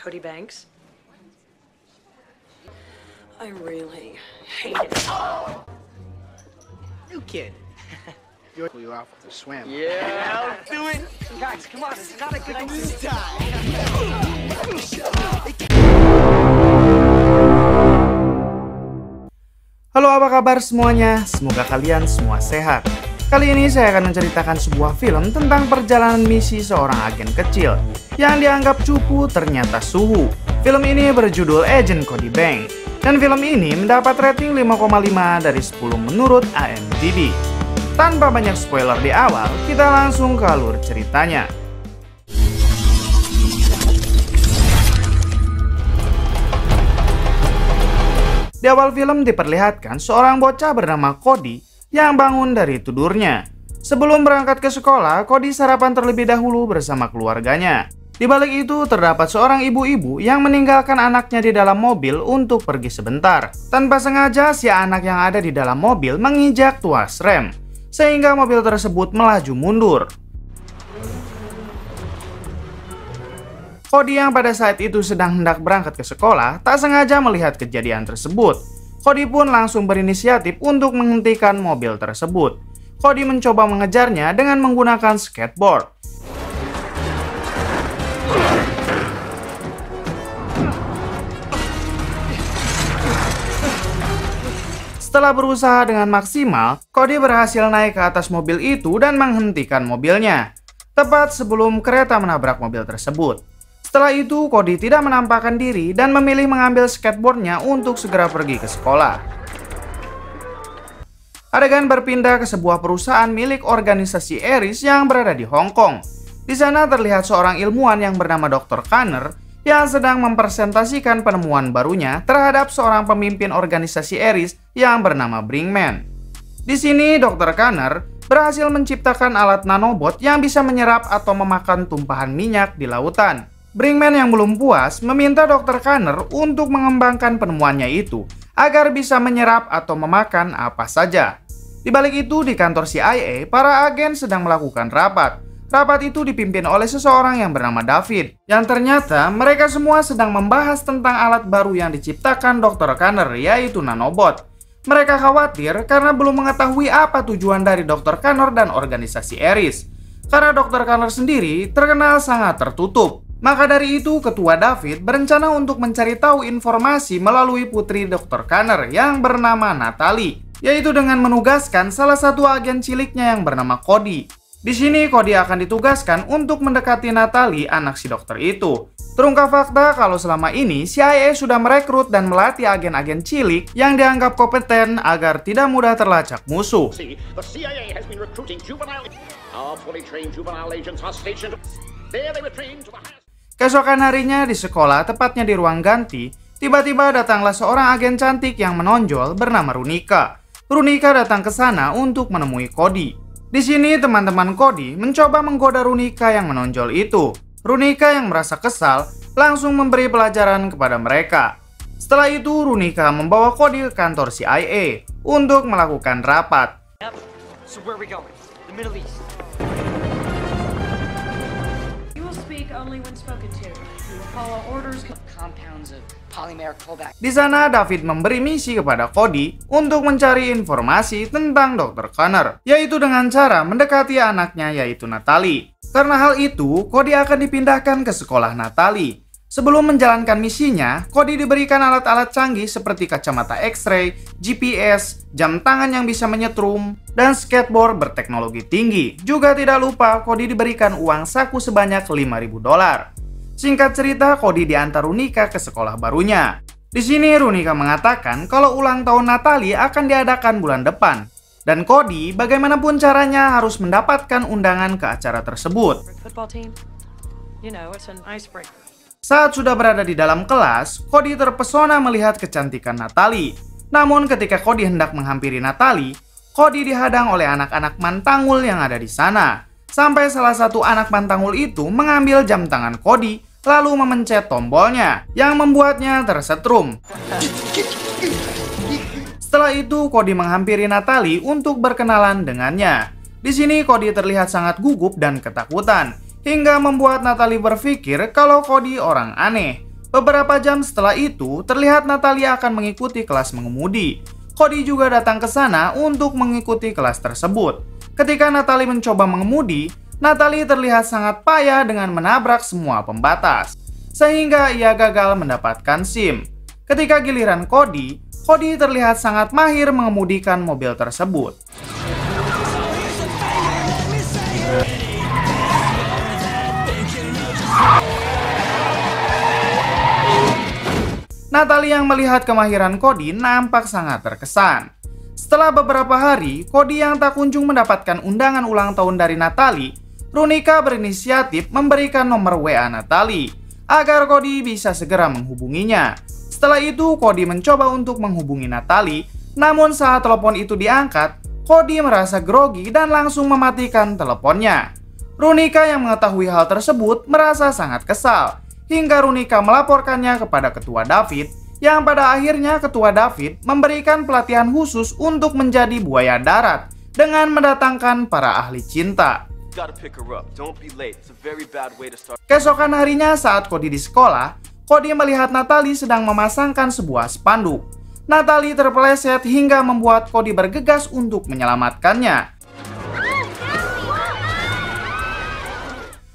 Cody Banks. I really hate it. Oh! New kid. You're you off with the swim. Yeah, I'll do it. Guys, come on, this is not a good idea. Halo, apa kabar semuanya? Semoga kalian semua sehat. Kali ini saya akan menceritakan sebuah film tentang perjalanan misi seorang agen kecil yang dianggap cupu ternyata suhu. Film ini berjudul Agent Cody Banks, dan film ini mendapat rating 5,5 dari 10 menurut IMDb. Tanpa banyak spoiler di awal, kita langsung ke alur ceritanya. Di awal film diperlihatkan seorang bocah bernama Cody yang bangun dari tidurnya. Sebelum berangkat ke sekolah, Cody sarapan terlebih dahulu bersama keluarganya. Di balik itu terdapat seorang ibu-ibu yang meninggalkan anaknya di dalam mobil untuk pergi sebentar. Tanpa sengaja, si anak yang ada di dalam mobil menginjak tuas rem, sehingga mobil tersebut melaju mundur. Cody yang pada saat itu sedang hendak berangkat ke sekolah tak sengaja melihat kejadian tersebut. Cody pun langsung berinisiatif untuk menghentikan mobil tersebut. Cody mencoba mengejarnya dengan menggunakan skateboard. Setelah berusaha dengan maksimal, Cody berhasil naik ke atas mobil itu dan menghentikan mobilnya, tepat sebelum kereta menabrak mobil tersebut. Setelah itu, Cody tidak menampakkan diri dan memilih mengambil skateboardnya untuk segera pergi ke sekolah. Adegan berpindah ke sebuah perusahaan milik organisasi Ares yang berada di Hong Kong. Di sana terlihat seorang ilmuwan yang bernama Dr. Connor yang sedang mempresentasikan penemuan barunya terhadap seorang pemimpin organisasi Ares yang bernama Brinkman. Di sini, Dr. Connor berhasil menciptakan alat nanobot yang bisa menyerap atau memakan tumpahan minyak di lautan. Brinkman yang belum puas meminta Dr. Connor untuk mengembangkan penemuannya itu agar bisa menyerap atau memakan apa saja. Di balik itu, di kantor CIA, para agen sedang melakukan rapat. Rapat itu dipimpin oleh seseorang yang bernama David, yang ternyata mereka semua sedang membahas tentang alat baru yang diciptakan Dr. Connor, yaitu nanobot. Mereka khawatir karena belum mengetahui apa tujuan dari Dr. Connor dan organisasi Ares, karena Dr. Connor sendiri terkenal sangat tertutup. Maka dari itu, Ketua David berencana untuk mencari tahu informasi melalui putri Dr. Connor yang bernama Natalie, yaitu dengan menugaskan salah satu agen ciliknya yang bernama Cody. Di sini Cody akan ditugaskan untuk mendekati Natalie, anak si dokter itu. Terungkap fakta kalau selama ini CIA sudah merekrut dan melatih agen-agen cilik yang dianggap kompeten agar tidak mudah terlacak musuh. Keesokan harinya di sekolah, tepatnya di ruang ganti, tiba-tiba datanglah seorang agen cantik yang menonjol bernama Runika. Runika datang ke sana untuk menemui Cody. Di sini teman-teman Cody mencoba menggoda Runika yang menonjol itu. Runika yang merasa kesal langsung memberi pelajaran kepada mereka. Setelah itu Runika membawa Cody ke kantor CIA untuk melakukan rapat. So where are we going? The Middle East. You will speak only when spoken to. You will follow orders. Compounds of polymeric pullback. Di sana David memberi misi kepada Cody untuk mencari informasi tentang Dr. Connor, yaitu dengan cara mendekati anaknya yaitu Natalie. Karena hal itu, Cody akan dipindahkan ke sekolah Natalie. Sebelum menjalankan misinya, Cody diberikan alat-alat canggih seperti kacamata X-ray, GPS, jam tangan yang bisa menyetrum, dan skateboard berteknologi tinggi. Juga tidak lupa, Cody diberikan uang saku sebanyak $5.000. Singkat cerita, Cody diantar Runika ke sekolah barunya. Di sini Runika mengatakan kalau ulang tahun Natalie akan diadakan bulan depan. Dan Cody bagaimanapun caranya harus mendapatkan undangan ke acara tersebut. Football team. You know, it's an icebreaker. Saat sudah berada di dalam kelas, Cody terpesona melihat kecantikan Natalie. Namun ketika Cody hendak menghampiri Natalie, Cody dihadang oleh anak-anak mantangul yang ada di sana. Sampai salah satu anak mantangul itu mengambil jam tangan Cody, lalu memencet tombolnya, yang membuatnya tersetrum. Setelah itu, Cody menghampiri Natalie untuk berkenalan dengannya. Di sini Cody terlihat sangat gugup dan ketakutan, hingga membuat Natalie berpikir kalau Cody orang aneh. Beberapa jam setelah itu, terlihat Natalie akan mengikuti kelas mengemudi. Cody juga datang ke sana untuk mengikuti kelas tersebut. Ketika Natalie mencoba mengemudi, Natalie terlihat sangat payah dengan menabrak semua pembatas, sehingga ia gagal mendapatkan SIM. Ketika giliran Cody terlihat sangat mahir mengemudikan mobil tersebut. Natalie yang melihat kemahiran Cody nampak sangat terkesan. Setelah beberapa hari, Cody yang tak kunjung mendapatkan undangan ulang tahun dari Natalie, Runika berinisiatif memberikan nomor WA Natalie agar Cody bisa segera menghubunginya. Setelah itu, Cody mencoba untuk menghubungi Natalie, namun saat telepon itu diangkat, Cody merasa grogi dan langsung mematikan teleponnya. Runika yang mengetahui hal tersebut merasa sangat kesal, hingga Runika melaporkannya kepada Ketua David, yang pada akhirnya Ketua David memberikan pelatihan khusus untuk menjadi buaya darat dengan mendatangkan para ahli cinta. Keesokan harinya saat Cody di sekolah, Cody melihat Natalie sedang memasangkan sebuah spanduk. Natalie terpeleset hingga membuat Cody bergegas untuk menyelamatkannya.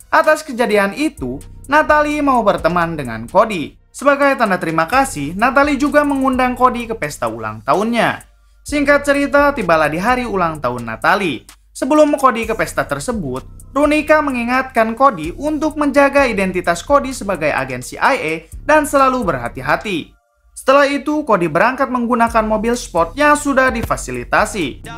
Atas kejadian itu, Natalie mau berteman dengan Cody. Sebagai tanda terima kasih, Natalie juga mengundang Cody ke pesta ulang tahunnya. Singkat cerita, tibalah di hari ulang tahun Natalie. Sebelum Cody ke pesta tersebut, Runika mengingatkan Cody untuk menjaga identitas Cody sebagai agen CIA dan selalu berhati-hati. Setelah itu, Cody berangkat menggunakan mobil sport yang sudah difasilitasi.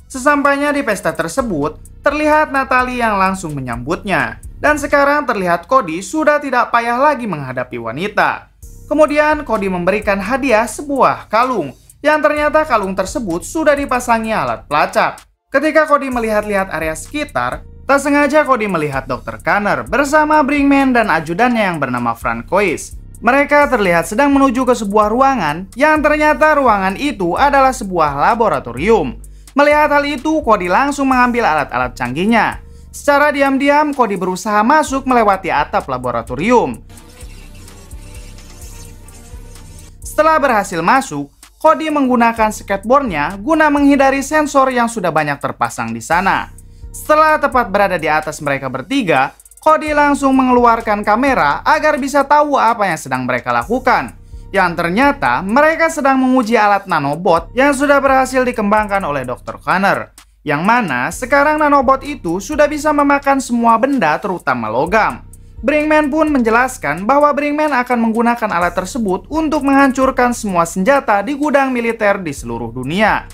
Sesampainya di pesta tersebut, terlihat Natalie yang langsung menyambutnya. Dan sekarang terlihat Cody sudah tidak payah lagi menghadapi wanita. Kemudian Cody memberikan hadiah sebuah kalung, yang ternyata kalung tersebut sudah dipasangi alat pelacak. Ketika Cody melihat-lihat area sekitar, tak sengaja Cody melihat Dr. Connor bersama Brinkman dan ajudannya yang bernama Francois. Mereka terlihat sedang menuju ke sebuah ruangan, yang ternyata ruangan itu adalah sebuah laboratorium. Melihat hal itu, Cody langsung mengambil alat-alat canggihnya. Secara diam-diam, Cody berusaha masuk melewati atap laboratorium. Setelah berhasil masuk, Cody menggunakan skateboardnya guna menghindari sensor yang sudah banyak terpasang di sana. Setelah tepat berada di atas mereka bertiga, Cody langsung mengeluarkan kamera agar bisa tahu apa yang sedang mereka lakukan. Yang ternyata mereka sedang menguji alat nanobot yang sudah berhasil dikembangkan oleh Dr. Connor. Yang mana sekarang nanobot itu sudah bisa memakan semua benda terutama logam. Brinkman pun menjelaskan bahwa Brinkman akan menggunakan alat tersebut untuk menghancurkan semua senjata di gudang militer di seluruh dunia.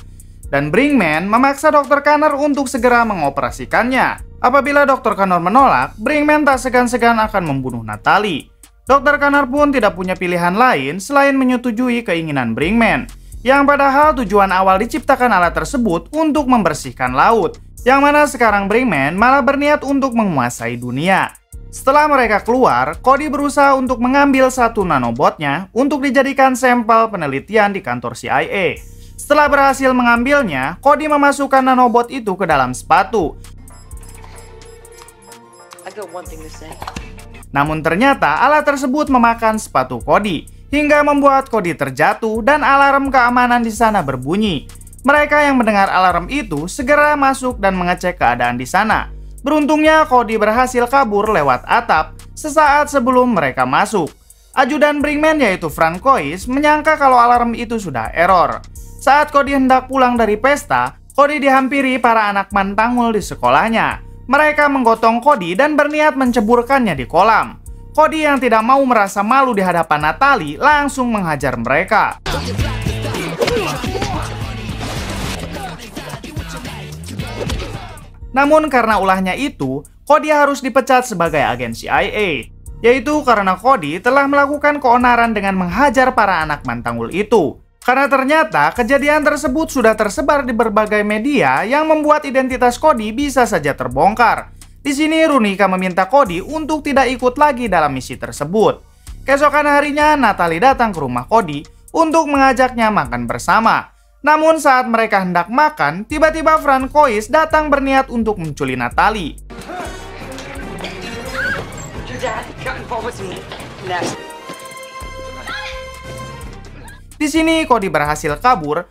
Dan Brinkman memaksa Dr. Connor untuk segera mengoperasikannya. Apabila Dr. Connor menolak, Brinkman tak segan-segan akan membunuh Natalie. Dr. Connor pun tidak punya pilihan lain selain menyetujui keinginan Brinkman, yang padahal tujuan awal diciptakan alat tersebut untuk membersihkan laut, yang mana sekarang Brinkman malah berniat untuk menguasai dunia. Setelah mereka keluar, Cody berusaha untuk mengambil satu nanobotnya untuk dijadikan sampel penelitian di kantor CIA. Setelah berhasil mengambilnya, Cody memasukkan nanobot itu ke dalam sepatu. Namun ternyata alat tersebut memakan sepatu Cody, hingga membuat Cody terjatuh dan alarm keamanan di sana berbunyi. Mereka yang mendengar alarm itu segera masuk dan mengecek keadaan di sana. Beruntungnya Cody berhasil kabur lewat atap sesaat sebelum mereka masuk. Ajudan Brinkman yaitu Francois menyangka kalau alarm itu sudah error. Saat Cody hendak pulang dari pesta, Cody dihampiri para anak mantangul di sekolahnya. Mereka menggotong Cody dan berniat menceburkannya di kolam. Cody yang tidak mau merasa malu di hadapan Natalie langsung menghajar mereka. Namun karena ulahnya itu, Cody harus dipecat sebagai agen CIA. Yaitu karena Cody telah melakukan keonaran dengan menghajar para anak mantangul itu. Karena ternyata kejadian tersebut sudah tersebar di berbagai media yang membuat identitas Cody bisa saja terbongkar. Di sini Runika meminta Cody untuk tidak ikut lagi dalam misi tersebut. Keesokan harinya Natalie datang ke rumah Cody untuk mengajaknya makan bersama. Namun saat mereka hendak makan, tiba-tiba Francois datang berniat untuk menculik Natalie. Your dad got involved with some nasty. Di sini Cody berhasil kabur,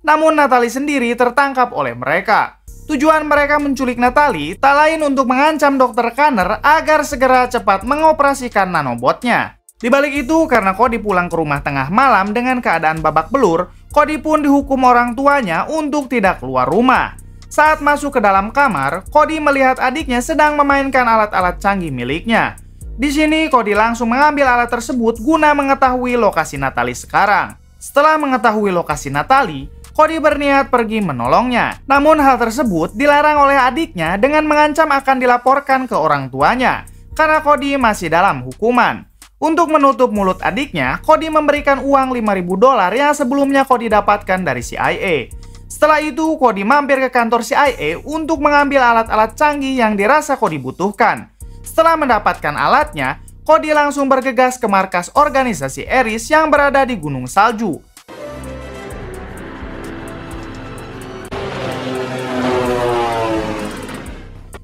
namun Natalie sendiri tertangkap oleh mereka. Tujuan mereka menculik Natalie tak lain untuk mengancam Dr. Connor agar segera cepat mengoperasikan nanobotnya. Di balik itu, karena Cody pulang ke rumah tengah malam dengan keadaan babak belur, Cody pun dihukum orang tuanya untuk tidak keluar rumah. Saat masuk ke dalam kamar, Cody melihat adiknya sedang memainkan alat-alat canggih miliknya. Di sini, Cody langsung mengambil alat tersebut guna mengetahui lokasi Natalie sekarang. Setelah mengetahui lokasi Natalie, Cody berniat pergi menolongnya. Namun hal tersebut dilarang oleh adiknya dengan mengancam akan dilaporkan ke orang tuanya, karena Cody masih dalam hukuman. Untuk menutup mulut adiknya, Cody memberikan uang $5.000 yang sebelumnya Cody dapatkan dari CIA. Setelah itu, Cody mampir ke kantor CIA untuk mengambil alat-alat canggih yang dirasa Cody butuhkan. Setelah mendapatkan alatnya, Cody langsung bergegas ke markas organisasi Ares yang berada di Gunung Salju.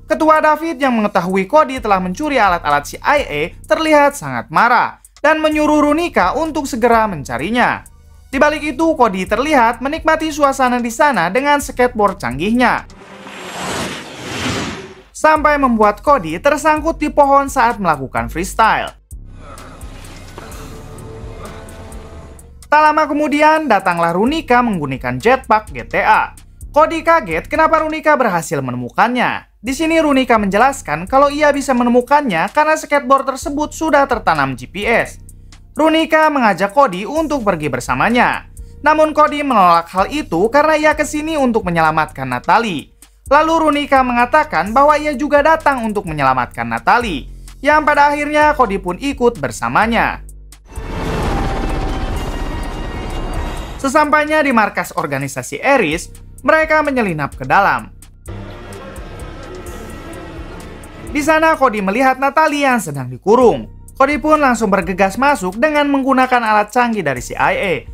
Ketua David yang mengetahui Cody telah mencuri alat-alat CIA terlihat sangat marah dan menyuruh Runika untuk segera mencarinya. Di balik itu, Cody terlihat menikmati suasana di sana dengan skateboard canggihnya, sampai membuat Cody tersangkut di pohon saat melakukan freestyle. Tak lama kemudian, datanglah Runika menggunakan jetpack GTA. Cody kaget kenapa Runika berhasil menemukannya. Di sini Runika menjelaskan kalau ia bisa menemukannya karena skateboard tersebut sudah tertanam GPS. Runika mengajak Cody untuk pergi bersamanya. Namun Cody menolak hal itu karena ia kesini untuk menyelamatkan Natalie. Lalu Runika mengatakan bahwa ia juga datang untuk menyelamatkan Natalie, yang pada akhirnya Cody pun ikut bersamanya. Sesampainya di markas organisasi Ares, mereka menyelinap ke dalam. Di sana Cody melihat Natalie yang sedang dikurung. Cody pun langsung bergegas masuk dengan menggunakan alat canggih dari CIA.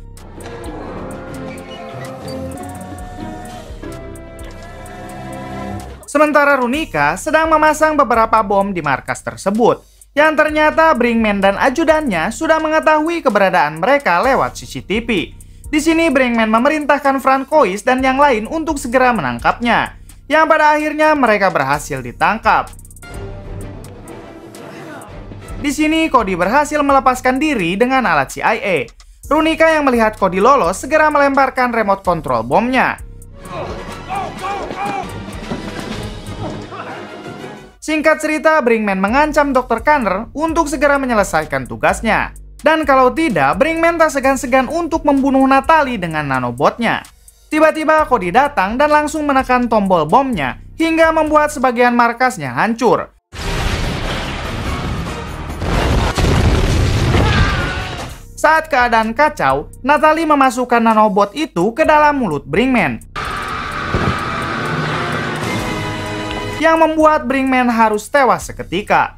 Sementara Runika sedang memasang beberapa bom di markas tersebut, yang ternyata Brinkman dan ajudannya sudah mengetahui keberadaan mereka lewat CCTV. Di sini Brinkman memerintahkan Francois dan yang lain untuk segera menangkapnya, yang pada akhirnya mereka berhasil ditangkap. Di sini Cody berhasil melepaskan diri dengan alat CIA. Runika yang melihat Cody lolos segera melemparkan remote control bomnya. Singkat cerita, Brinkman mengancam Dr. Connor untuk segera menyelesaikan tugasnya. Dan kalau tidak, Brinkman tak segan-segan untuk membunuh Natalie dengan nanobotnya. Tiba-tiba Cody datang dan langsung menekan tombol bomnya hingga membuat sebagian markasnya hancur. Saat keadaan kacau, Natalie memasukkan nanobot itu ke dalam mulut Brinkman, yang membuat Brinkman harus tewas seketika.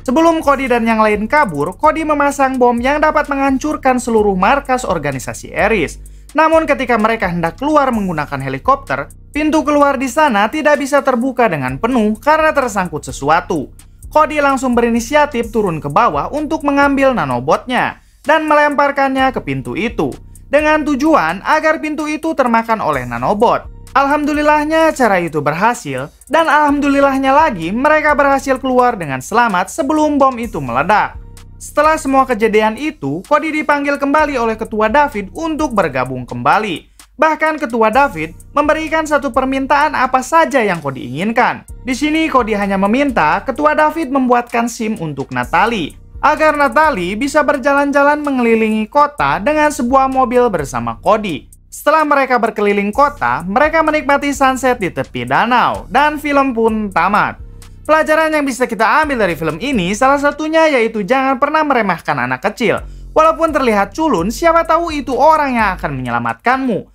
Sebelum Cody dan yang lain kabur, Cody memasang bom yang dapat menghancurkan seluruh markas organisasi Ares. Namun ketika mereka hendak keluar menggunakan helikopter, pintu keluar di sana tidak bisa terbuka dengan penuh karena tersangkut sesuatu. Cody langsung berinisiatif turun ke bawah untuk mengambil nanobotnya dan melemparkannya ke pintu itu, dengan tujuan agar pintu itu termakan oleh nanobot. Alhamdulillahnya cara itu berhasil, dan alhamdulillahnya lagi mereka berhasil keluar dengan selamat sebelum bom itu meledak. Setelah semua kejadian itu, Cody dipanggil kembali oleh Ketua David untuk bergabung kembali. Bahkan Ketua David memberikan satu permintaan apa saja yang Cody inginkan. Di sini Cody hanya meminta Ketua David membuatkan SIM untuk Natalie, agar Natalie bisa berjalan-jalan mengelilingi kota dengan sebuah mobil bersama Cody. Setelah mereka berkeliling kota, mereka menikmati sunset di tepi danau, dan film pun tamat. Pelajaran yang bisa kita ambil dari film ini salah satunya yaitu jangan pernah meremehkan anak kecil. Walaupun terlihat culun, siapa tahu itu orang yang akan menyelamatkanmu.